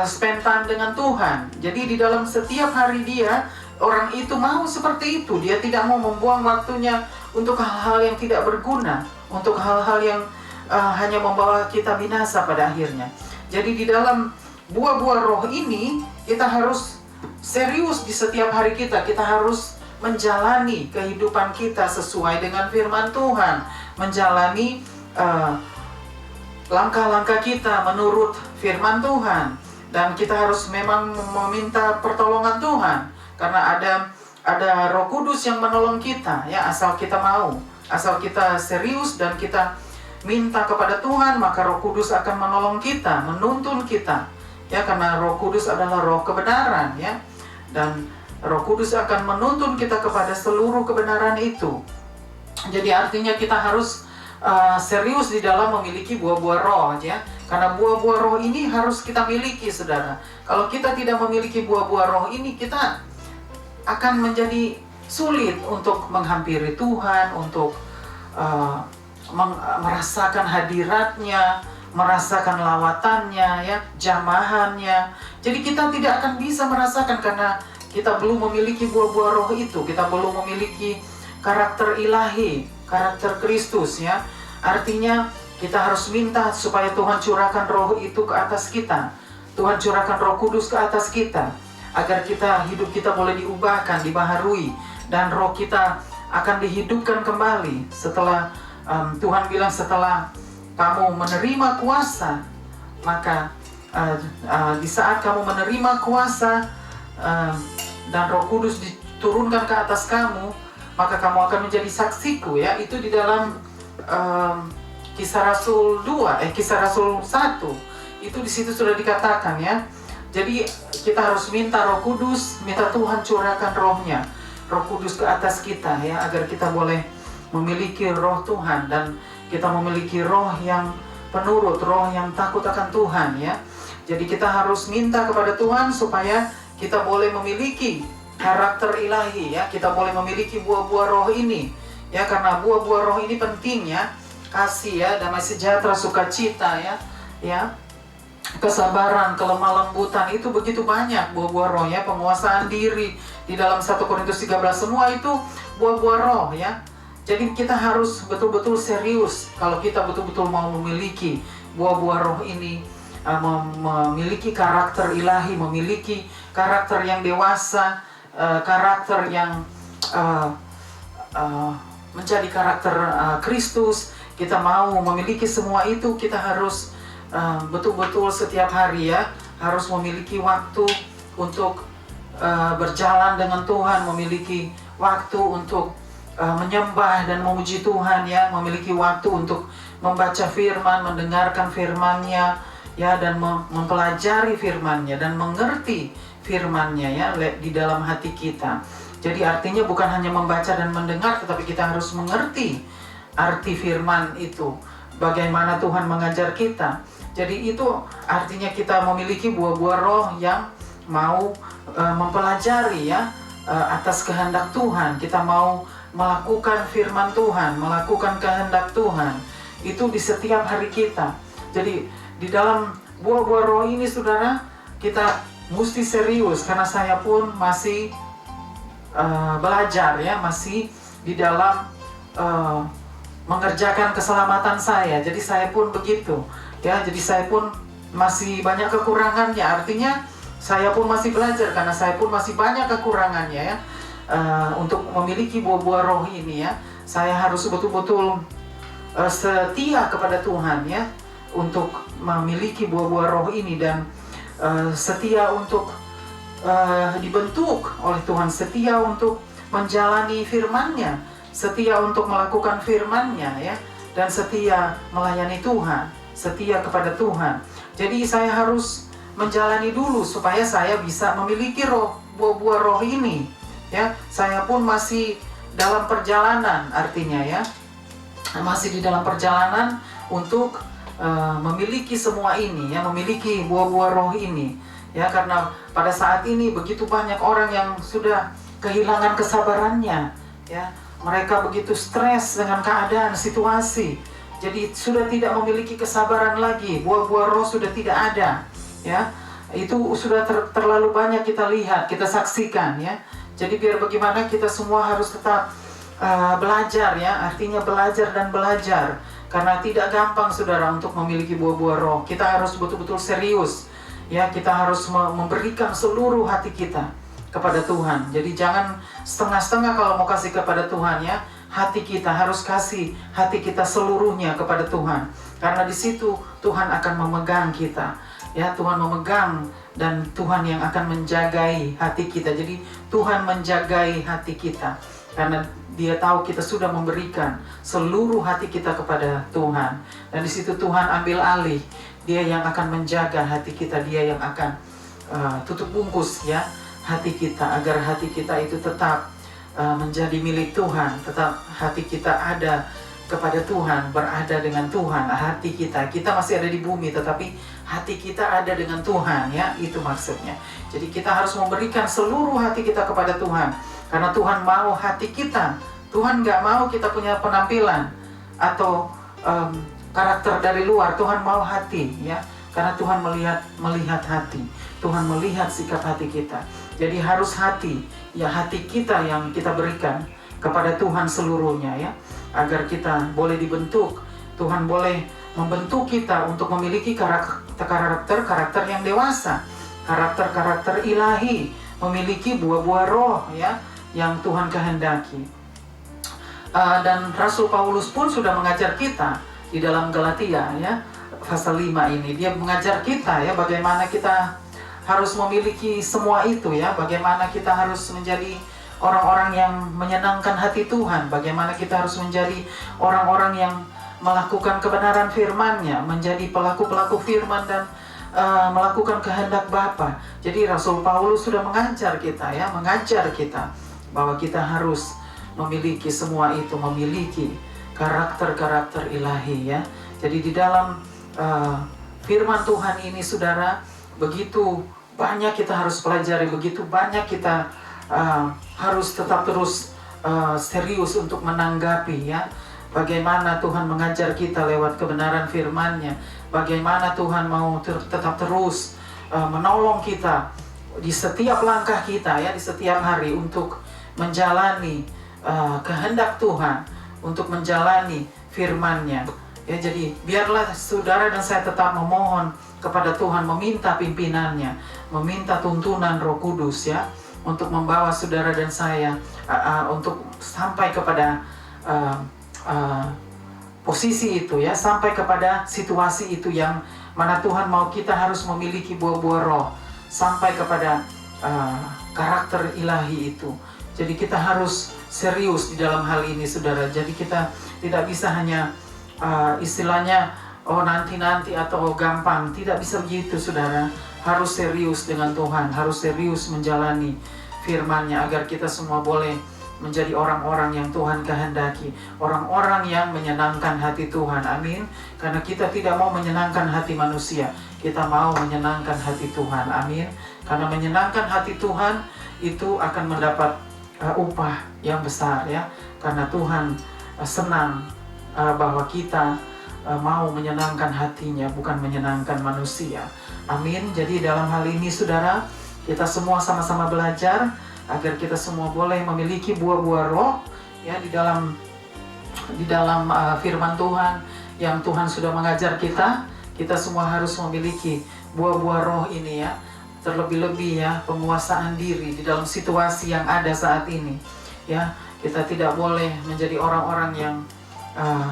spend time dengan Tuhan. Jadi di dalam setiap hari dia, orang itu mau seperti itu, dia tidak mau membuang waktunya untuk hal-hal yang tidak berguna, untuk hal-hal yang hanya membawa kita binasa pada akhirnya. Jadi di dalam buah-buah roh ini kita harus serius di setiap hari kita. Kita harus menjalani kehidupan kita sesuai dengan firman Tuhan, menjalani langkah-langkah kita menurut firman Tuhan, dan kita harus memang meminta pertolongan Tuhan, karena ada Roh Kudus yang menolong kita, ya, asal kita mau, asal kita serius dan kita minta kepada Tuhan, maka Roh Kudus akan menolong kita, menuntun kita, ya, karena Roh Kudus adalah Roh kebenaran, ya, dan Roh Kudus akan menuntun kita kepada seluruh kebenaran itu. Jadi artinya kita harus serius di dalam memiliki buah-buah roh, ya. Karena buah-buah roh ini harus kita miliki, saudara. Kalau kita tidak memiliki buah-buah roh ini, kita akan menjadi sulit untuk menghampiri Tuhan, untuk merasakan hadiratnya, merasakan lawatannya, ya, jamahannya. Jadi kita tidak akan bisa merasakan karena kita belum memiliki buah-buah roh itu. Kita belum memiliki karakter ilahi, karakter Kristus, ya. Artinya kita harus minta supaya Tuhan curahkan roh itu ke atas kita. Tuhan curahkan Roh Kudus ke atas kita, agar hidup kita boleh diubahkan, dibaharui, dan roh kita akan dihidupkan kembali. Setelah Tuhan bilang, setelah kamu menerima kuasa, maka di saat kamu menerima kuasa dan Roh Kudus diturunkan ke atas kamu, maka kamu akan menjadi saksiku, ya. Itu di dalam Kisah Rasul 1. Itu di situ sudah dikatakan, ya. Jadi kita harus minta Roh Kudus, minta Tuhan curahkan rohnya, Roh Kudus ke atas kita, ya, agar kita boleh memiliki roh Tuhan dan kita memiliki roh yang penurut, roh yang takut akan Tuhan, ya. Jadi kita harus minta kepada Tuhan supaya kita boleh memiliki karakter ilahi, ya. Kita boleh memiliki buah-buah roh ini, ya, karena buah-buah roh ini penting, ya. Kasih, ya, damai sejahtera, sukacita, ya, kesabaran, kelemah lembutan, itu begitu banyak buah-buah roh, ya. Penguasaan diri di dalam 1 Korintus 13, semua itu buah-buah roh, ya. Jadi kita harus betul-betul serius kalau kita betul-betul mau memiliki buah-buah roh ini, memiliki karakter ilahi, memiliki karakter yang dewasa, karakter yang menjadi karakter Kristus. Kita mau memiliki semua itu, kita harus betul-betul setiap hari, ya, harus memiliki waktu untuk berjalan dengan Tuhan, memiliki waktu untuk menyembah dan memuji Tuhan, ya, memiliki waktu untuk membaca firman, mendengarkan firman-Nya, ya, dan mempelajari firman-Nya dan mengerti firman-Nya, ya, di dalam hati kita. Jadi artinya bukan hanya membaca dan mendengar, tetapi kita harus mengerti arti firman itu, bagaimana Tuhan mengajar kita. Jadi itu artinya kita memiliki buah-buah roh yang mau mempelajari, ya, atas kehendak Tuhan. Kita mau melakukan firman Tuhan, melakukan kehendak Tuhan. Itu di setiap hari kita. Jadi di dalam buah-buah roh ini, saudara, kita mesti serius, karena saya pun masih belajar, ya, masih di dalam mengerjakan keselamatan saya. Jadi saya pun begitu, ya. Jadi saya pun masih banyak kekurangannya. Artinya saya pun masih belajar, karena saya pun masih banyak kekurangannya, ya. Untuk memiliki buah-buah roh ini, ya, saya harus betul-betul setia kepada Tuhan, ya, untuk memiliki buah-buah roh ini, dan setia untuk dibentuk oleh Tuhan, setia untuk menjalani firman-Nya, setia untuk melakukan firman-Nya, ya, dan setia melayani Tuhan, setia kepada Tuhan. Jadi saya harus menjalani dulu supaya saya bisa memiliki buah-buah roh ini, ya. Saya pun masih dalam perjalanan, artinya, ya, masih di dalam perjalanan untuk memiliki semua ini, ya, memiliki buah-buah roh ini, ya, karena pada saat ini begitu banyak orang yang sudah kehilangan kesabarannya, ya. Mereka begitu stres dengan keadaan, situasi. Jadi sudah tidak memiliki kesabaran lagi, buah-buah roh sudah tidak ada, ya. Itu sudah terlalu banyak kita lihat, kita saksikan, ya. Jadi biar bagaimana kita semua harus tetap belajar ya, artinya belajar dan belajar. Karena tidak gampang saudara untuk memiliki buah-buah roh. Kita harus betul-betul serius ya, kita harus memberikan seluruh hati kita kepada Tuhan. Jadi jangan setengah-setengah kalau mau kasih kepada Tuhan ya. Hati kita harus kasih hati kita seluruhnya kepada Tuhan. Karena di situ Tuhan akan memegang kita. Ya, Tuhan memegang dan Tuhan yang akan menjagai hati kita. Jadi Tuhan menjagai hati kita. Karena Dia tahu kita sudah memberikan seluruh hati kita kepada Tuhan. Dan di situ Tuhan ambil alih. Dia yang akan menjaga hati kita. Dia yang akan tutup bungkus ya hati kita, agar hati kita itu tetap menjadi milik Tuhan. Tetap hati kita ada kepada Tuhan, berada dengan Tuhan. Hati kita masih ada di bumi, tetapi hati kita ada dengan Tuhan ya, itu maksudnya. Jadi kita harus memberikan seluruh hati kita kepada Tuhan. Karena Tuhan mau hati kita. Tuhan nggak mau kita punya penampilan atau karakter dari luar. Tuhan mau hati ya. Karena Tuhan melihat hati. Tuhan melihat sikap hati kita. Jadi harus hati kita yang kita berikan kepada Tuhan seluruhnya ya. Agar kita boleh dibentuk. Tuhan boleh membentuk kita untuk memiliki karakter yang dewasa. Karakter ilahi. Memiliki buah-buah roh ya, yang Tuhan kehendaki. Dan Rasul Paulus pun sudah mengajar kita di dalam Galatia ya, pasal 5 ini. Dia mengajar kita ya, bagaimana kita harus memiliki semua itu ya. Bagaimana kita harus menjadi orang-orang yang menyenangkan hati Tuhan. Bagaimana kita harus menjadi orang-orang yang melakukan kebenaran firman-Nya, menjadi pelaku-pelaku firman dan melakukan kehendak Bapa. Jadi Rasul Paulus sudah mengajar kita bahwa kita harus memiliki semua itu, memiliki karakter ilahi ya. Jadi di dalam firman Tuhan ini saudara, begitu banyak kita harus pelajari, begitu banyak kita harus tetap terus serius untuk menanggapi ya. Bagaimana Tuhan mengajar kita lewat kebenaran firman-Nya. Bagaimana Tuhan mau tetap terus menolong kita di setiap langkah kita ya, di setiap hari untuk menjalani kehendak Tuhan, untuk menjalani firman-Nya. Ya, jadi biarlah saudara dan saya tetap memohon kepada Tuhan, meminta pimpinannya, meminta tuntunan Roh Kudus ya, untuk membawa saudara dan saya untuk sampai kepada posisi itu ya, sampai kepada situasi itu yang mana Tuhan mau kita harus memiliki buah-buah roh, sampai kepada karakter ilahi itu. Jadi kita harus serius di dalam hal ini saudara. Jadi kita tidak bisa hanya istilahnya nanti atau gampang, tidak bisa begitu saudara. Harus serius dengan Tuhan, harus serius menjalani firman-Nya agar kita semua boleh menjadi orang-orang yang Tuhan kehendaki, orang-orang yang menyenangkan hati Tuhan. Amin. Karena kita tidak mau menyenangkan hati manusia, kita mau menyenangkan hati Tuhan. Amin. Karena menyenangkan hati Tuhan itu akan mendapat upah yang besar ya. Karena Tuhan senang bahwa kita mau menyenangkan hatinya, bukan menyenangkan manusia. Amin. Jadi dalam hal ini saudara, kita semua sama-sama belajar agar kita semua boleh memiliki buah-buah roh ya, di dalam firman Tuhan yang Tuhan sudah mengajar kita. Kita semua harus memiliki buah-buah roh ini ya. Terlebih-lebih ya, penguasaan diri di dalam situasi yang ada saat ini ya. Kita tidak boleh menjadi orang-orang yang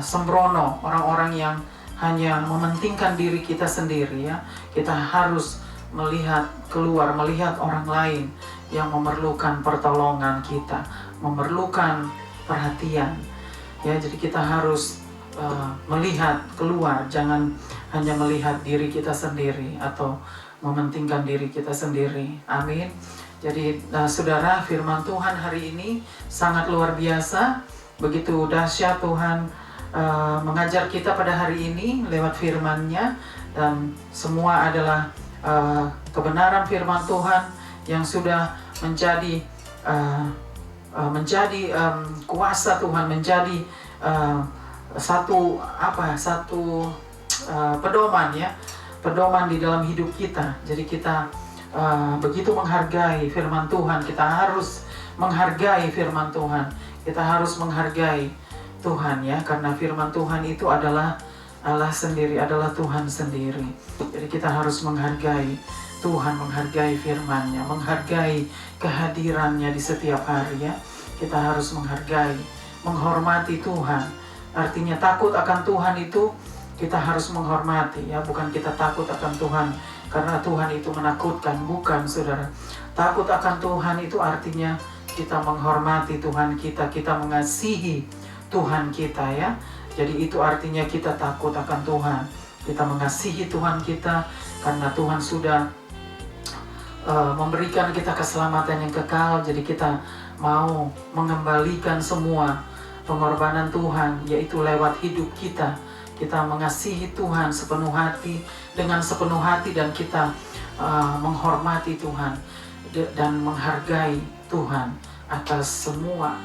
sembrono, orang-orang yang hanya mementingkan diri kita sendiri ya. Kita harus melihat keluar, melihat orang lain yang memerlukan pertolongan kita, memerlukan perhatian ya. Jadi kita harus melihat keluar, jangan hanya melihat diri kita sendiri atau mementingkan diri kita sendiri. Amin. Jadi saudara, firman Tuhan hari ini sangat luar biasa. Begitu dahsyat Tuhan mengajar kita pada hari ini lewat firman-Nya, dan semua adalah kebenaran firman Tuhan yang sudah menjadi kuasa Tuhan, menjadi satu pedoman ya, pedoman di dalam hidup kita. Jadi kita begitu menghargai firman Tuhan, kita harus menghargai firman Tuhan. Kita harus menghargai Tuhan ya, karena firman Tuhan itu adalah Allah sendiri, adalah Tuhan sendiri. Jadi kita harus menghargai Tuhan, menghargai firman-Nya, menghargai kehadirannya di setiap hari ya. Kita harus menghargai, menghormati Tuhan. Artinya takut akan Tuhan itu kita harus menghormati ya, bukan kita takut akan Tuhan karena Tuhan itu menakutkan, bukan saudara. Takut akan Tuhan itu artinya kita menghormati Tuhan kita, kita mengasihi Tuhan kita ya. Jadi itu artinya kita takut akan Tuhan, kita mengasihi Tuhan kita karena Tuhan sudah memberikan kita keselamatan yang kekal. Jadi kita mau mengembalikan semua pengorbanan Tuhan, yaitu lewat hidup kita. Kita mengasihi Tuhan sepenuh hati, dengan sepenuh hati, dan kita menghormati Tuhan dan menghargai Tuhan atas semua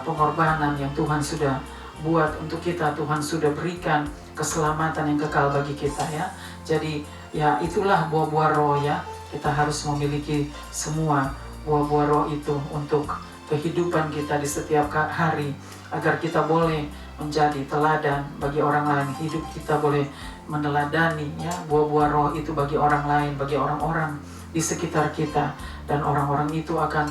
pengorbanan yang Tuhan sudah buat untuk kita. Tuhan sudah berikan keselamatan yang kekal bagi kita ya. Jadi ya itulah buah-buah roh ya. Kita harus memiliki semua buah-buah roh itu untuk kehidupan kita di setiap hari, agar kita boleh menjadi teladan bagi orang lain. Hidup kita boleh meneladani ya buah-buah roh itu bagi orang lain, bagi orang-orang di sekitar kita, dan orang-orang itu akan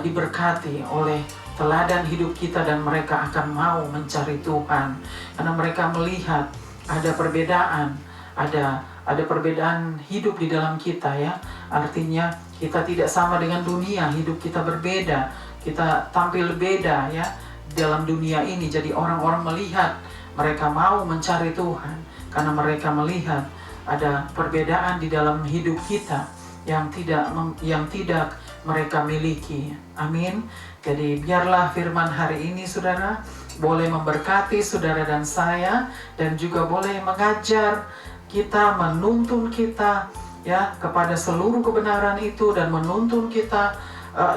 diberkati oleh teladan hidup kita, dan mereka akan mau mencari Tuhan karena mereka melihat ada perbedaan, ada perbedaan hidup di dalam kita ya. Artinya kita tidak sama dengan dunia, hidup kita berbeda, kita tampil beda ya dalam dunia ini. Jadi orang-orang melihat, mereka mau mencari Tuhan karena mereka melihat ada perbedaan di dalam hidup kita yang tidak mereka miliki. Amin. Jadi biarlah firman hari ini saudara boleh memberkati saudara dan saya, dan juga boleh mengajar kita, menuntun kita ya kepada seluruh kebenaran itu, dan menuntun kita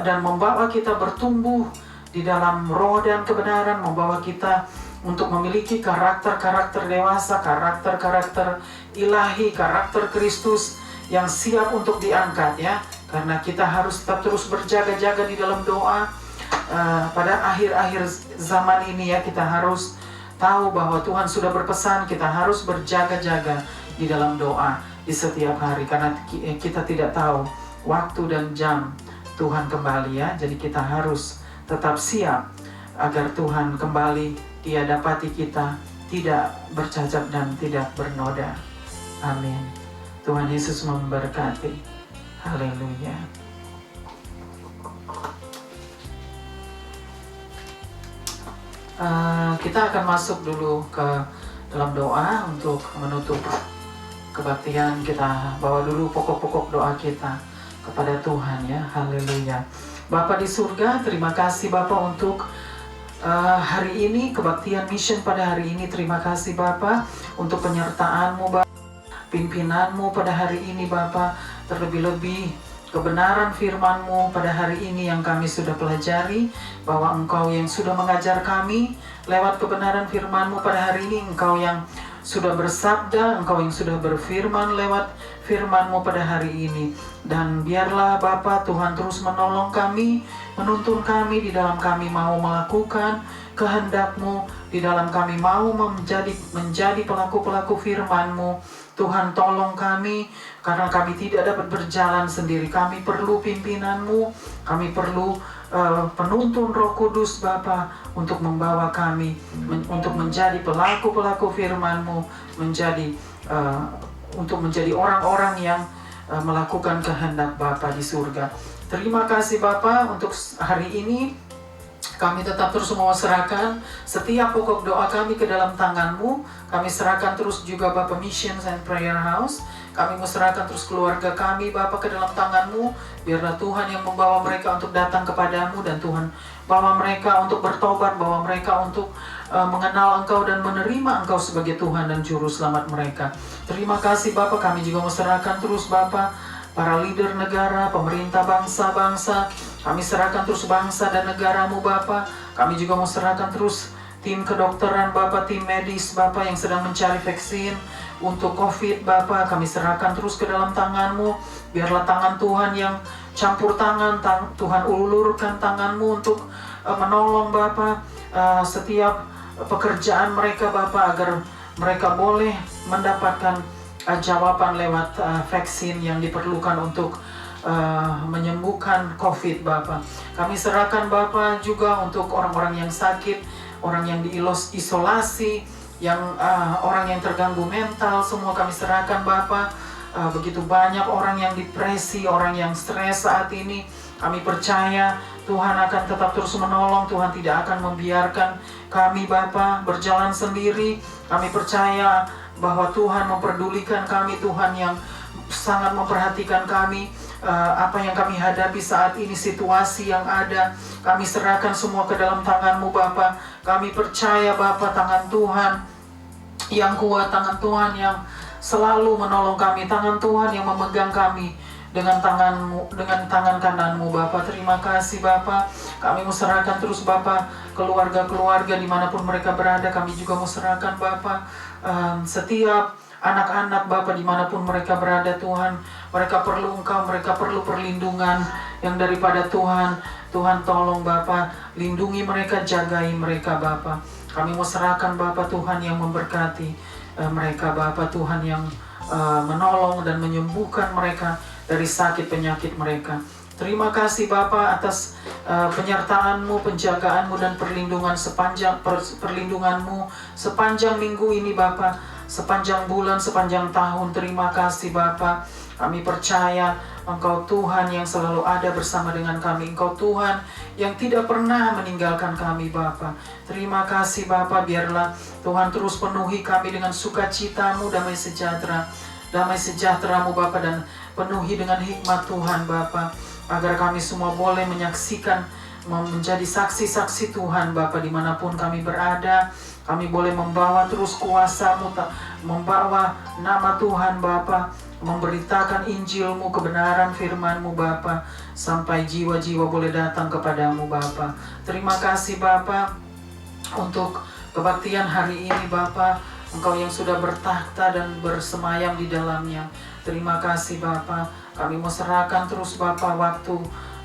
dan membawa kita bertumbuh di dalam roh dan kebenaran, membawa kita untuk memiliki karakter-karakter dewasa, karakter-karakter ilahi, karakter Kristus yang siap untuk diangkat ya. Karena kita harus tetap terus berjaga-jaga di dalam doa. Pada akhir-akhir zaman ini ya, kita harus tahu bahwa Tuhan sudah berpesan kita harus berjaga-jaga di dalam doa di setiap hari, karena kita tidak tahu waktu dan jam Tuhan kembali ya. Jadi kita harus tetap siap agar Tuhan kembali, Dia dapati kita tidak bercacat dan tidak bernoda. Amin. Tuhan Yesus memberkati. Haleluya. Kita akan masuk dulu ke dalam doa untuk menutup kebaktian. Kita bawa dulu pokok-pokok doa kita kepada Tuhan ya. Haleluya. Bapa di surga, terima kasih Bapa untuk hari ini, kebaktian mission pada hari ini. Terima kasih Bapa untuk penyertaan-Mu Bapa, pimpinanmu pada hari ini Bapa, terlebih-lebih kebenaran firman-Mu pada hari ini yang kami sudah pelajari, bahwa Engkau yang sudah mengajar kami lewat kebenaran firman-Mu pada hari ini. Engkau yang sudah bersabda, Engkau yang sudah berfirman lewat firman-Mu pada hari ini. Dan biarlah Bapa Tuhan terus menolong kami, menuntun kami di dalam kami mau melakukan kehendak-Mu, di dalam kami mau menjadi pelaku-pelaku firman-Mu. Tuhan tolong kami, karena kami tidak dapat berjalan sendiri. Kami perlu pimpinan-Mu, kami perlu penuntun Roh Kudus Bapa untuk membawa kami untuk menjadi pelaku-pelaku firman-Mu, untuk menjadi orang-orang yang melakukan kehendak Bapa di surga. Terima kasih Bapa untuk hari ini. Kami tetap terus mau serahkan setiap pokok doa kami ke dalam tangan-Mu. Kami serahkan terus juga Bapa Missions and Prayer House. Kami mau serahkan terus keluarga kami Bapa ke dalam tangan-Mu. Biarlah Tuhan yang membawa mereka untuk datang kepadamu, dan Tuhan bawa mereka untuk bertobat, bawa mereka untuk mengenal Engkau dan menerima Engkau sebagai Tuhan dan Juru Selamat mereka. Terima kasih Bapa. Kami juga mau serahkan terus Bapa para leader negara, pemerintah bangsa-bangsa. Kami serahkan terus bangsa dan negara-Mu Bapa. Kami juga mau serahkan terus tim kedokteran Bapa, tim medis Bapa yang sedang mencari vaksin untuk COVID Bapa. Kami serahkan terus ke dalam tangan-Mu. Biarlah tangan Tuhan yang campur tangan, Tuhan ulurkan tangan-Mu untuk menolong Bapa setiap pekerjaan mereka Bapa, agar mereka boleh mendapatkan jawaban lewat vaksin yang diperlukan untuk menyembuhkan COVID Bapa. Kami serahkan Bapa juga untuk orang-orang yang sakit, orang yang diisolasi, yang orang yang terganggu mental, semua kami serahkan Bapa. Begitu banyak orang yang depresi, orang yang stres saat ini. Kami percaya Tuhan akan tetap terus menolong. Tuhan tidak akan membiarkan kami Bapa berjalan sendiri. Kami percaya bahwa Tuhan memperdulikan kami, Tuhan yang sangat memperhatikan kami. Apa yang kami hadapi saat ini, situasi yang ada, kami serahkan semua ke dalam tangan-Mu Bapa. Kami percaya Bapa, tangan Tuhan yang kuat, tangan Tuhan yang selalu menolong kami, tangan Tuhan yang memegang kami dengan tangan-Mu, dengan tangan kanan-Mu Bapa. Terima kasih Bapa. Kami mau serahkan terus Bapa keluarga-keluarga dimanapun mereka berada. Kami juga mau serahkan Bapa setiap anak-anak Bapa dimanapun mereka berada Tuhan. Mereka perlu Engkau, mereka perlu perlindungan yang daripada Tuhan. Tuhan tolong Bapa, lindungi mereka, jagai mereka Bapa. Kami mau serahkan Bapa Tuhan yang memberkati mereka Bapa, Tuhan yang menolong dan menyembuhkan mereka dari sakit penyakit mereka. Terima kasih Bapa atas penyertaan-Mu, penjagaan-Mu dan perlindungan-Mu sepanjang minggu ini Bapa, sepanjang bulan, sepanjang tahun. Terima kasih Bapa. Kami percaya Engkau Tuhan yang selalu ada bersama dengan kami. Engkau Tuhan yang tidak pernah meninggalkan kami Bapa. Terima kasih Bapa, biarlah Tuhan terus penuhi kami dengan sukacita-Mu, damai sejahtera. Damai sejahtera-Mu Bapa, dan penuhi dengan hikmat Tuhan Bapa, agar kami semua boleh menyaksikan, menjadi saksi-saksi Tuhan Bapa dimanapun kami berada. Kami boleh membawa terus kuasa-Mu, membawa nama Tuhan Bapa, memberitakan Injil-Mu, kebenaran firman-Mu Bapa, sampai jiwa-jiwa boleh datang kepadamu Bapa. Terima kasih Bapa untuk kebaktian hari ini Bapa, Engkau yang sudah bertakhta dan bersemayam di dalamnya. Terima kasih Bapa. Kami mau serahkan terus Bapa waktu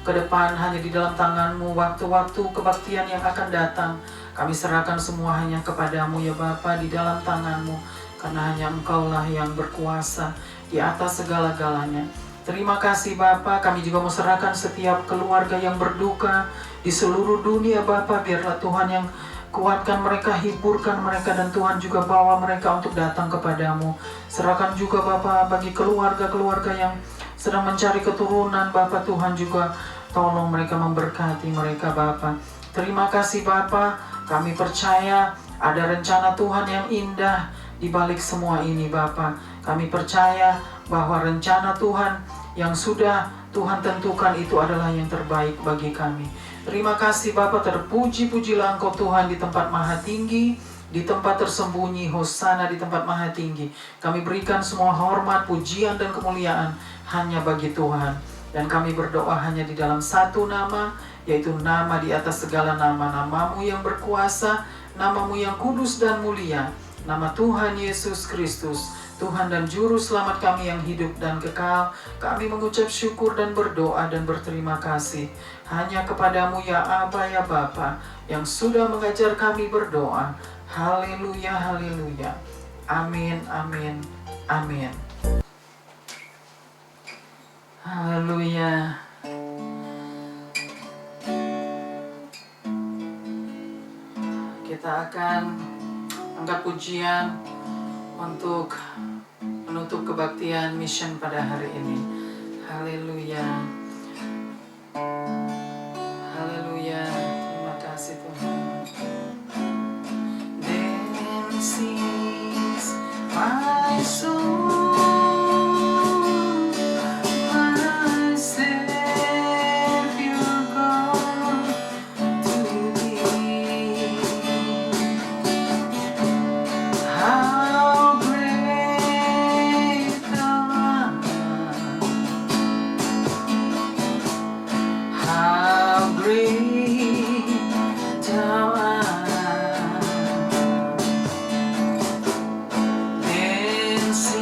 ke depan hanya di dalam tangan-Mu. Waktu-waktu kebaktian yang akan datang, kami serahkan semua hanya kepadamu ya Bapa, di dalam tangan-Mu. Karena hanya Engkau-lah yang berkuasa di atas segala-galanya. Terima kasih Bapa. Kami juga mau serahkan setiap keluarga yang berduka di seluruh dunia Bapa. Biarlah Tuhan yang kuatkan mereka, hiburkan mereka, dan Tuhan juga bawa mereka untuk datang kepadamu. Serahkan juga Bapa bagi keluarga-keluarga yang sedang mencari keturunan Bapa. Tuhan juga tolong mereka, memberkati mereka Bapa. Terima kasih Bapa. Kami percaya ada rencana Tuhan yang indah di balik semua ini Bapa. Kami percaya bahwa rencana Tuhan yang sudah Tuhan tentukan itu adalah yang terbaik bagi kami. Terima kasih Bapa, terpuji-pujilah Engkau Tuhan di tempat maha tinggi, di tempat tersembunyi. Hosana di tempat maha tinggi. Kami berikan semua hormat, pujian dan kemuliaan hanya bagi Tuhan. Dan kami berdoa hanya di dalam satu nama, yaitu nama di atas segala nama, nama-Mu yang berkuasa, nama-Mu yang kudus dan mulia, nama Tuhan Yesus Kristus, Tuhan dan Juru Selamat kami yang hidup dan kekal. Kami mengucap syukur dan berdoa dan berterima kasih hanya kepadamu ya Aba ya Bapa, yang sudah mengajar kami berdoa. Haleluya, haleluya. Amin, amin, amin. Haleluya. Kita akan angkat pujian untuk menutup kebaktian mission pada hari ini. Haleluya. Haleluya. Terima kasih Tuhan. Then sings my soul, my Savior God to thee. How great thou art, how great thou art. Then sing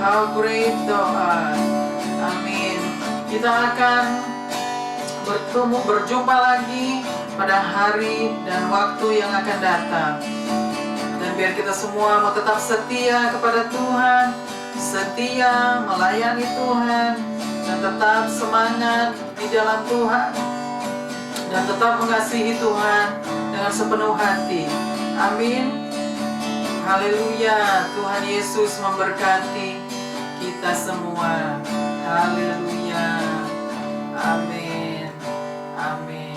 How great thou art. Amin. Kita akan berjumpa lagi pada hari dan waktu yang akan datang. Dan biar kita semua mau tetap setia kepada Tuhan, setia melayani Tuhan, dan tetap semangat di dalam Tuhan, dan tetap mengasihi Tuhan dengan sepenuh hati. Amin. Haleluya. Tuhan Yesus memberkati kita semua. Haleluya. Amin. Amin.